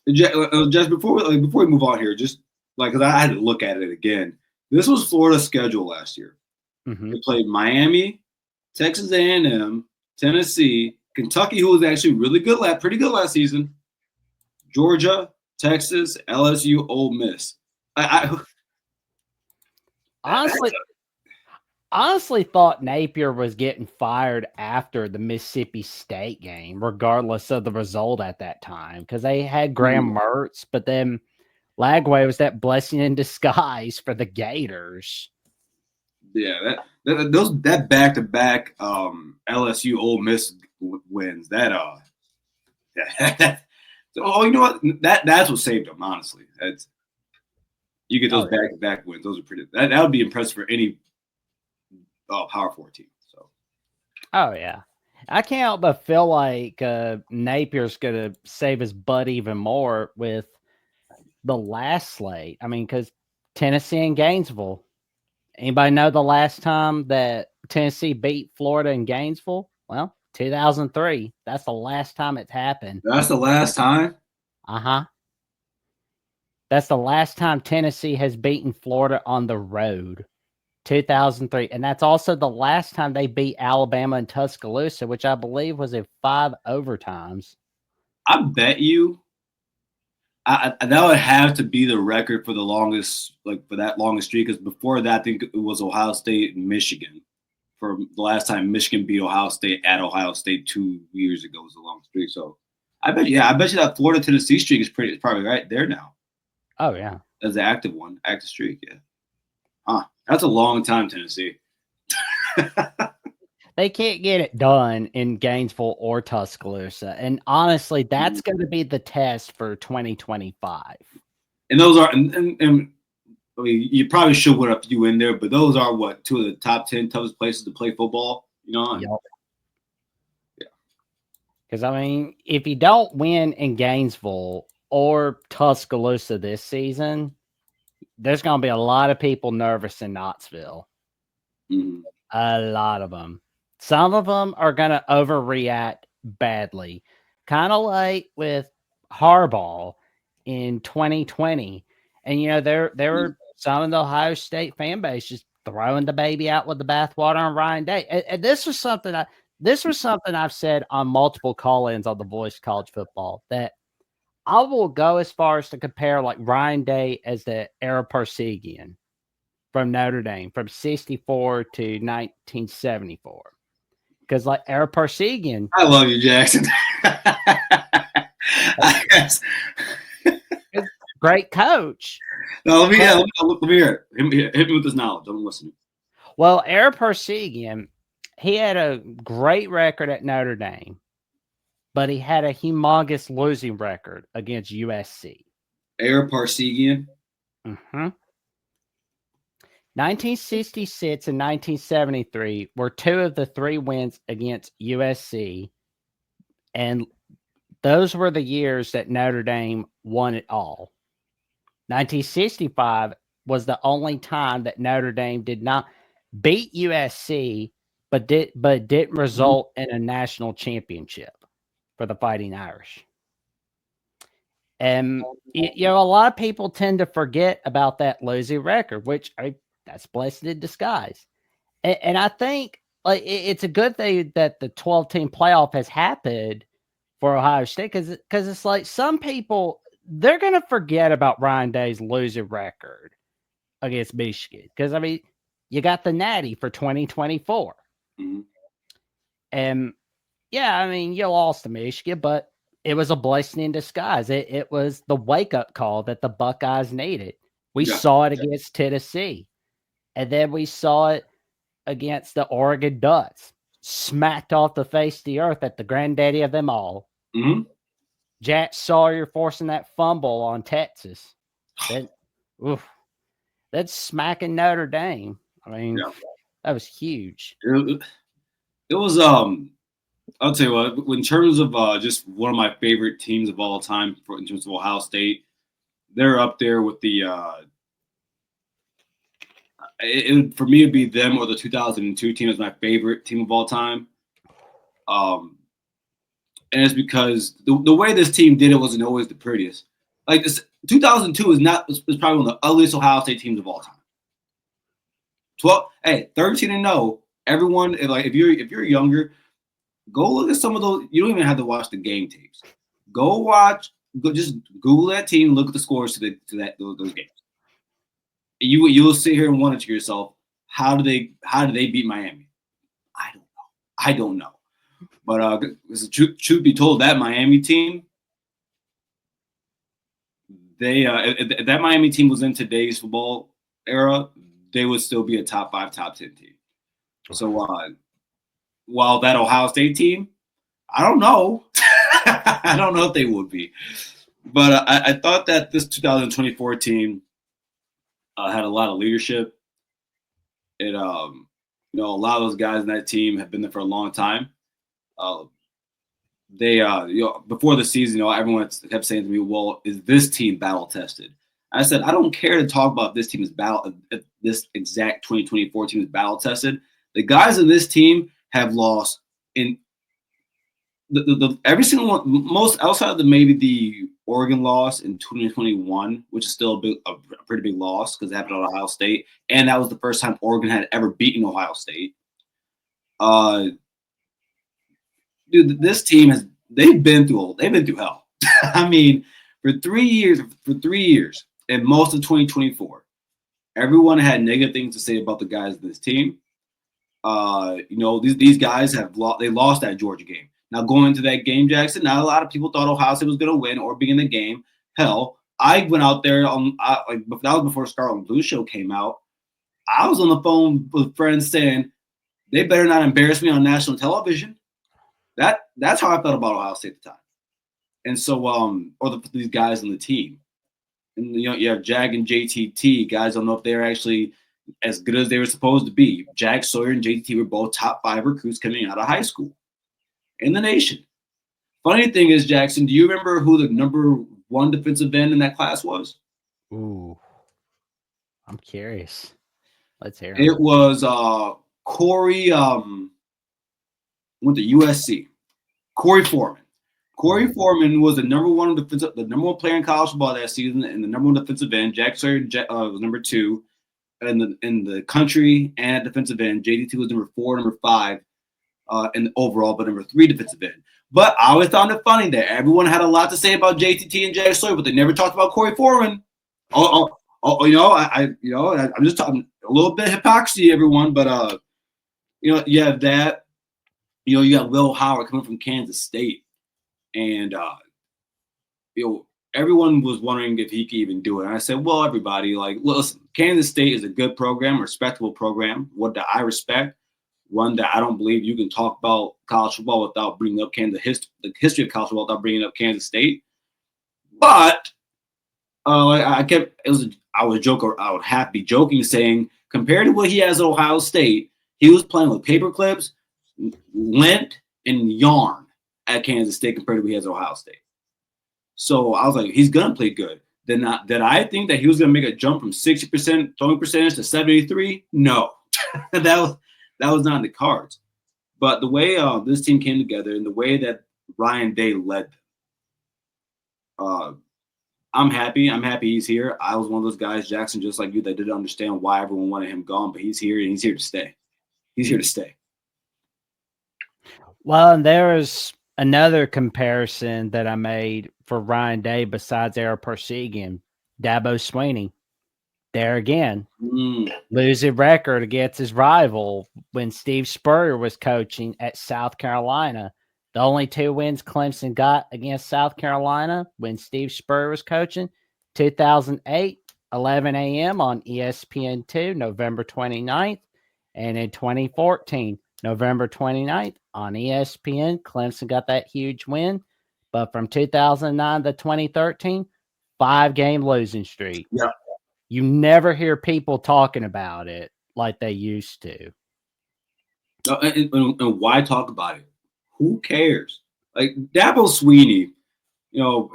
Just before we move on here, just like because I had to look at it again. This was Florida's schedule last year. Mm-hmm. They played Miami, Texas A&M, Tennessee, Kentucky, who was actually pretty good last season. Georgia, Texas, LSU, Ole Miss. Honestly, honestly thought Napier was getting fired after the Mississippi State game, regardless of the result at that time, because they had Graham Mertz, but then Lagway was that blessing in disguise for the Gators. Yeah, that back to back LSU Ole Miss wins. So you know what? That's what saved them. Honestly, you get those back to back wins. Those are pretty. That would be impressive for any Power 4 team. So. Oh yeah, I can't help but feel like Napier's gonna save his butt even more with the last slate. I mean, because Tennessee and Gainesville. Anybody know the last time that Tennessee beat Florida in Gainesville? Well, 2003. That's the last time it's happened. That's the last time? Uh-huh. That's the last time Tennessee has beaten Florida on the road. 2003. And that's also the last time they beat Alabama in Tuscaloosa, which I believe was in 5 overtimes. I bet you that would have to be the record for the longest, like for that longest streak. Because before that, I think it was Ohio State and Michigan. For the last time Michigan beat Ohio State at Ohio State 2 years ago was a long streak. So I bet you that Florida Tennessee streak is probably right there now. Oh yeah, that's the active streak. Yeah, that's a long time, Tennessee. They can't get it done in Gainesville or Tuscaloosa, and honestly, that's going to be the test for 2025. And those are, and I mean, you probably should put a few in there, but those are what 2 of the top 10 toughest places to play football. You know. Yep. Yeah. Because I mean, if you don't win in Gainesville or Tuscaloosa this season, there's going to be a lot of people nervous in Knoxville. Mm-hmm. A lot of them. Some of them are going to overreact badly, kind of like with Harbaugh in 2020. And, you know, there were some of the Ohio State fan base just throwing the baby out with the bathwater on Ryan Day. And this was something I've said on multiple call-ins on The Voice of College Football, that I will go as far as to compare like Ryan Day as the Ara Parseghian from Notre Dame from 64 to 1974. Because like Ara Parseghian, I love you, Jackson. Great coach. No, let me hear it. Hit me with this knowledge. I'm listening. Well, Ara Parseghian, he had a great record at Notre Dame, but he had a humongous losing record against USC. Ara Parseghian? Mm-hmm. 1966 and 1973 were 2 of the 3 wins against USC, and those were the years that Notre Dame won it all. 1965 was the only time that Notre Dame did not beat USC, but didn't result in a national championship for the Fighting Irish. And you know, a lot of people tend to forget about that losing record, which that's blessed in disguise. And I think like it's a good thing that the 12-team playoff has happened for Ohio State, because it's like some people, they're going to forget about Ryan Day's losing record against Michigan. Because, I mean, you got the Natty for 2024. Mm-hmm. And, yeah, I mean, you lost to Michigan, but it was a blessing in disguise. It was the wake-up call that the Buckeyes needed. We saw it against Tennessee. And then we saw it against the Oregon Ducks. Smacked off the face of the earth at the granddaddy of them all. Mm-hmm. Jack Sawyer forcing that fumble on Texas. That's smacking Notre Dame. I mean, that was huge. It was I'll tell you what, in terms of just one of my favorite teams of all time in terms of Ohio State, they're up there with the for me it'd be them or the 2002 team as my favorite team of all time. And it's because the way this team did it wasn't always the prettiest. Like this, 2002 is probably one of the ugliest Ohio State teams of all time. 13-0. Everyone, if you're younger, go look at some of those. You don't even have to watch the game tapes. Just Google that team, look at the scores to those games. You'll sit here and wonder to yourself, how do they beat Miami? I don't know. But truth be told, that Miami team, if that Miami team was in today's football era, they would still be a top 5, top 10 team. So while that Ohio State team, I don't know. I don't know if they would be. But I thought that this 2024 team had a lot of leadership. It, a lot of those guys in that team have been there for a long time. Before the season, everyone kept saying to me, "Well, is this team battle tested?" I said, I don't care to talk about this team this exact 2024 team is battle tested. The guys in this team have lost in every single one, most outside of maybe the Oregon loss in 2021, which is still a pretty big loss because it happened at Ohio State, and that was the first time Oregon had ever beaten Ohio State. Dude, this team they've been through hell. I mean, for 3 years, and most of 2024, everyone had negative things to say about the guys in this team. These guys they lost that Georgia game. Now, going into that game, Jackson, not a lot of people thought Ohio State was going to win or be in the game. Hell, I went out there that was before Scarlet and Blue show came out. I was on the phone with friends saying they better not embarrass me on national television. That's how I felt about Ohio State at the time. And so, these guys on the team, and you have Jag and JTT. Guys don't know if they're actually as good as they were supposed to be. Jag Sawyer and JTT were both top 5 recruits coming out of high school in the nation. Funny thing is, Jackson, do you remember who the number 1 defensive end in that class was? Ooh, I'm curious. Let's hear it. It was Corey. Went to USC. Corey Foreman. Corey Foreman was the number 1 player in college football that season, and the number 1 defensive end. Jag Sawyer was number 2 in the country and at defensive end. JTT was number 4, number 5 in the overall, but number 3 defensive end. But I always found it funny that everyone had a lot to say about JTT and Jag Sawyer, but they never talked about Corey Foreman. I'm just talking a little bit of hypocrisy, everyone. But you have that. You got Will Howard coming from Kansas State. And, everyone was wondering if he could even do it. And I said, well, everybody, listen, Kansas State is a good program, a respectable program, one that I respect, one that I don't believe you can talk about college football without bringing up the history of college football without bringing up Kansas State. But I would have to be joking saying, compared to what he has at Ohio State, he was playing with paper clips, lint, and yarn at Kansas State compared to what he has at Ohio State. So I was like, he's going to play good. Did I think that he was going to make a jump from 60% throwing percentage to 73? No, that was not in the cards. But the way this team came together and the way that Ryan Day led them, I'm happy. I'm happy he's here. I was one of those guys, Jackson, just like you, that didn't understand why everyone wanted him gone, but he's here and he's here to stay. He's here to stay. Well, and there is another comparison that I made for Ryan Day besides Eric Parsegian, Dabo Swinney. There again, losing record against his rival when Steve Spurrier was coaching at South Carolina. The only 2 wins Clemson got against South Carolina when Steve Spurrier was coaching, 2008, 11 a.m. on ESPN2, November 29th, and in 2014, November 29th on ESPN, Clemson got that huge win. But from 2009 to 2013, 5-game losing streak. Yeah. You never hear people talking about it like they used to. And why talk about it? Who cares? Like Dabo Swinney,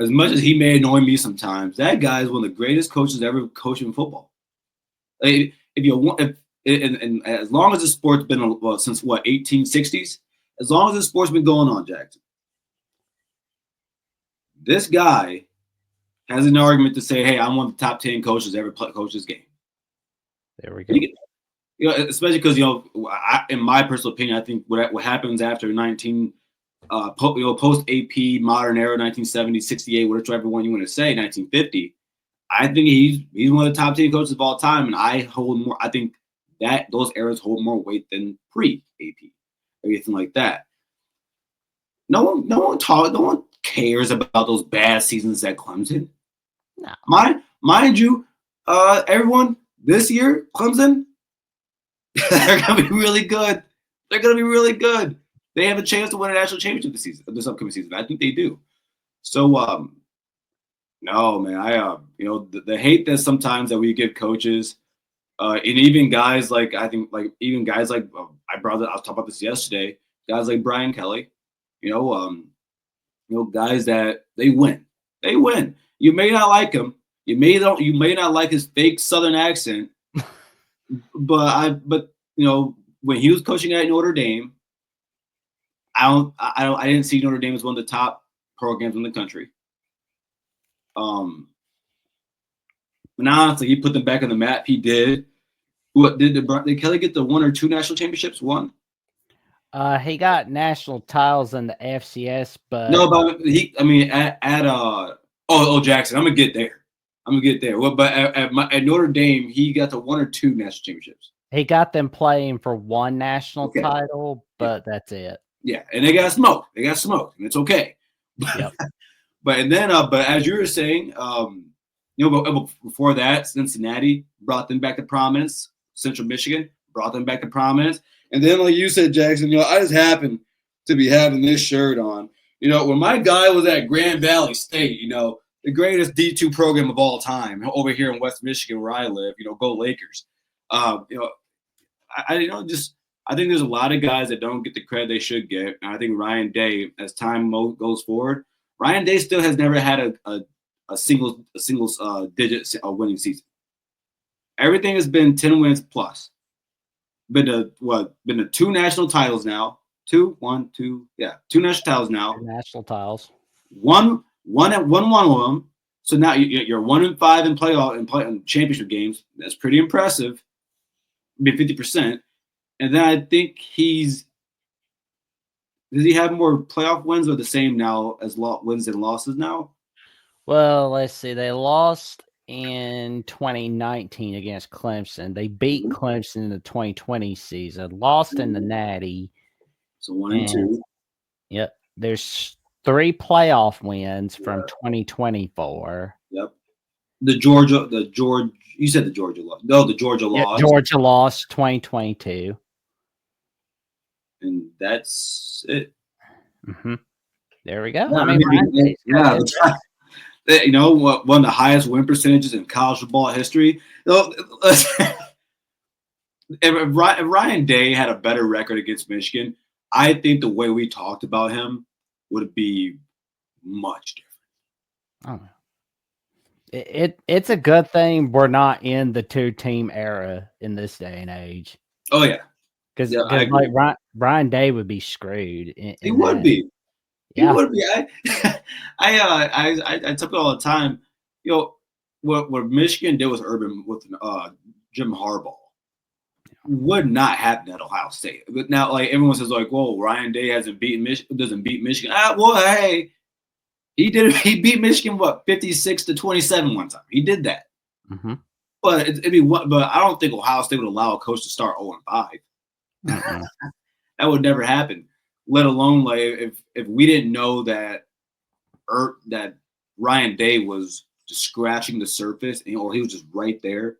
as much as he may annoy me sometimes, that guy is one of the greatest coaches ever coached in football. Like, and as long as the sport's been since 1860s, as long as the sport's been going on, Jackson, this guy has an argument to say, "Hey, I'm one of the top 10 coaches ever coached this game." There we go. Especially because in my personal opinion, I think what happens after 19, post AP modern era, 1970, 68, whatever one you want to say, 1950. I think he's one of the top 10 coaches of all time, and I think that those eras hold more weight than pre AP, anything like that. No one cares about those bad seasons at Clemson. No. Mind you, everyone, this year, Clemson, they're gonna be really good. They're gonna be really good. They have a chance to win a national championship this upcoming season. I think they do. So, no, man, the hate that sometimes that we give coaches, and even guys like I was talking about this yesterday. Guys like Brian Kelly, guys that they win. You may not like him. You may not like his fake Southern accent, but when he was coaching at Notre Dame, I didn't see Notre Dame as one of the top programs in the country. But now it's like he put them back on the map. He did. What did Kelly get the 1 or 2 national championships? 1. He got national titles in the FCS, but No, but Jackson. I'm gonna get there. Well, but at Notre Dame, he got the 1 or 2 national championships. he got them playing for 1 national title, but that's it. Yeah, and they got smoked. And it's okay. Yep. But as you were saying, before that, Cincinnati brought them back to prominence. Central Michigan brought them back to prominence. And then, like you said, Jackson, I just happened to be having this shirt on. When my guy was at Grand Valley State, the greatest D2 program of all time over here in West Michigan where I live, go Lakers. I think there's a lot of guys that don't get the credit they should get. And I think Ryan Day, as time goes forward, Ryan Day still has never had a single digit winning season. Everything has been 10 wins plus. Been to 2 national titles now. 2 national titles now. 2 national titles. One of them. So now you're 1-5 in playoff and championship games. That's pretty impressive. 50%. And then I think does he have more playoff wins or the same now as wins and losses now? Well, let's see. They lost in 2019 against Clemson. They beat Clemson in the 2020 season, lost in the Natty. So 1 and 2. Yep. There's 3 playoff wins from 2024. Yep. You said the Georgia loss. No, the Georgia loss. Georgia lost 2022. And that's it. Mm-hmm. There we go. Yeah, one of the highest win percentages in college football history. If Ryan Day had a better record against Michigan, I think the way we talked about him would be much different. Oh, it's a good thing we're not in the 2-team era in this day and age. Oh yeah, because Ryan Day would be screwed. He would be. Yeah. He would be. I took it all the time. What Michigan did with Jim Harbaugh would not happen at Ohio State. But now, like everyone says, like, "Whoa, Ryan Day doesn't beat Michigan." Well, hey, he did. He beat Michigan 56-27 one time. He did that. Mm-hmm. But But I don't think Ohio State would allow a coach to start 0-5. Mm-hmm. That would never happen. Let alone like if we didn't know that that Ryan Day was just scratching the surface or he was just right there.